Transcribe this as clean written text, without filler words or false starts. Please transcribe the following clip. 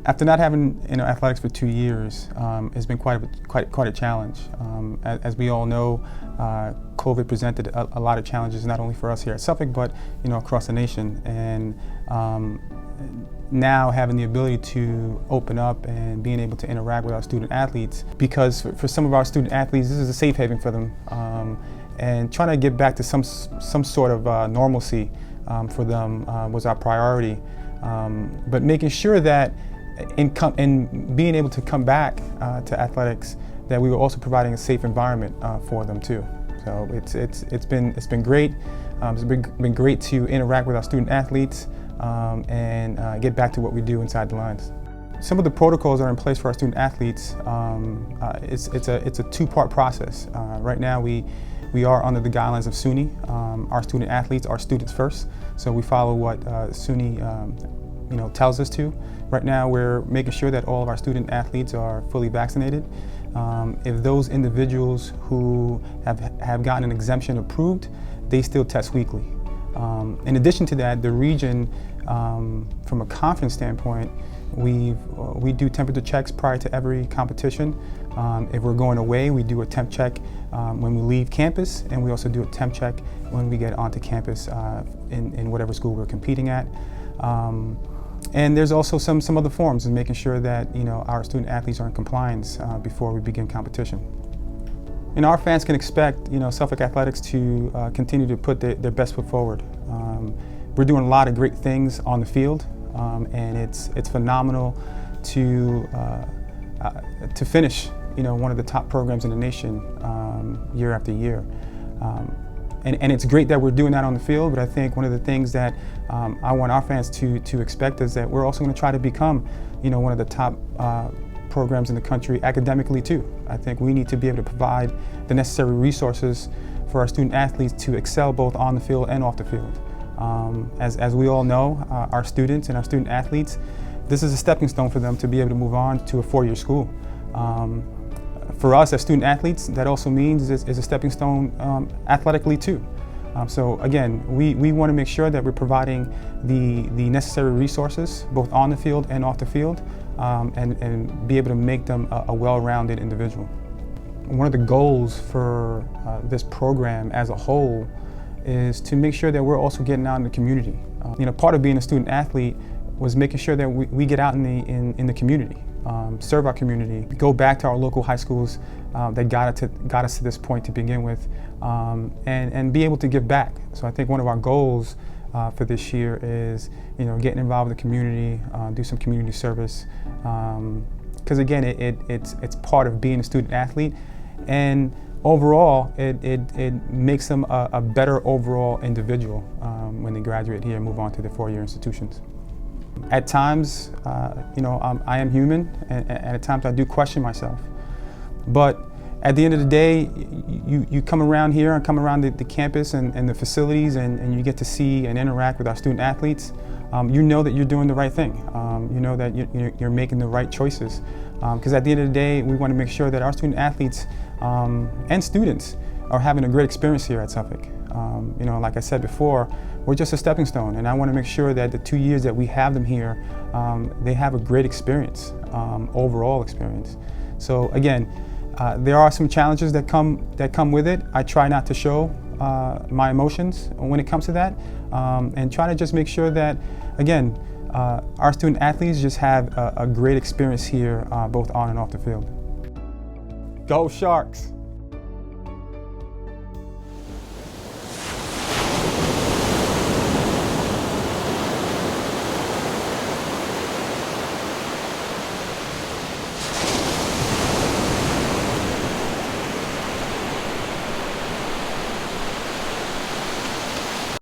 After not having athletics for 2 years, it's been quite a challenge. As we all know, COVID presented a lot of challenges, not only for us here at Suffolk, but across the nation. And now having the ability to open up and being able to interact with our student athletes, because for some of our student athletes, this is a safe haven for them. And trying to get back to some sort of normalcy for them was our priority. But making sure that in being able to come back to athletics, that we were also providing a safe environment for them too. So it's been great. It's been great to interact with our student athletes and get back to what we do inside the lines. Some of the protocols that are in place for our student athletes, it's a two-part process. Right now we are under the guidelines of SUNY. Our student athletes are students first, so we follow what SUNY tells us to. Right now we're making sure that all of our student athletes are fully vaccinated. If those individuals who have gotten an exemption approved, they still test weekly. In addition to that, the region, from a conference standpoint, we do temperature checks prior to every competition. If we're going away, we do a temp check when we leave campus, and we also do a temp check when we get onto campus in whatever school we're competing at. And there's also some other forms in making sure that our student athletes are in compliance before we begin competition. Our fans can expect Suffolk Athletics to continue to put their best foot forward. We're doing a lot of great things on the field, and it's phenomenal to finish one of the top programs in the nation year after year. And it's great that we're doing that on the field, but I think one of the things that I want our fans to expect is that we're also going to try to become one of the top programs in the country academically too. I think we need to be able to provide the necessary resources for our student athletes to excel both on the field and off the field. As we all know, our students and our student athletes, this is a stepping stone for them to be able to move on to a four-year school. For us as student athletes, that also means is a stepping stone athletically too. So again, we want to make sure that we're providing the necessary resources both on the field and off the field, and be able to make them a well-rounded individual. One of the goals for this program as a whole is to make sure that we're also getting out in the community. Part of being a student athlete was making sure that we get out in the community, serve our community, go back to our local high schools that got us to this point to begin with, and be able to give back. So I think one of our goals for this year is getting involved with the community, do some community service, because again it's part of being a student athlete, and overall it makes them a better overall individual when they graduate here and move on to their four-year institutions. At times, I am human, and at times I do question myself. But at the end of the day, you come around here and come around the campus and the facilities, and you get to see and interact with our student athletes. You know that you're doing the right thing. You know that you're making the right choices. Because at the end of the day, we want to make sure that our student athletes and students are having a great experience here at Suffolk. Like I said before, we're just a stepping stone, and I want to make sure that the 2 years that we have them here, they have a great experience, overall experience. So again, there are some challenges that come with it. I try not to show my emotions when it comes to that, and try to just make sure that, again, our student athletes just have a great experience here, both on and off the field. Go Sharks!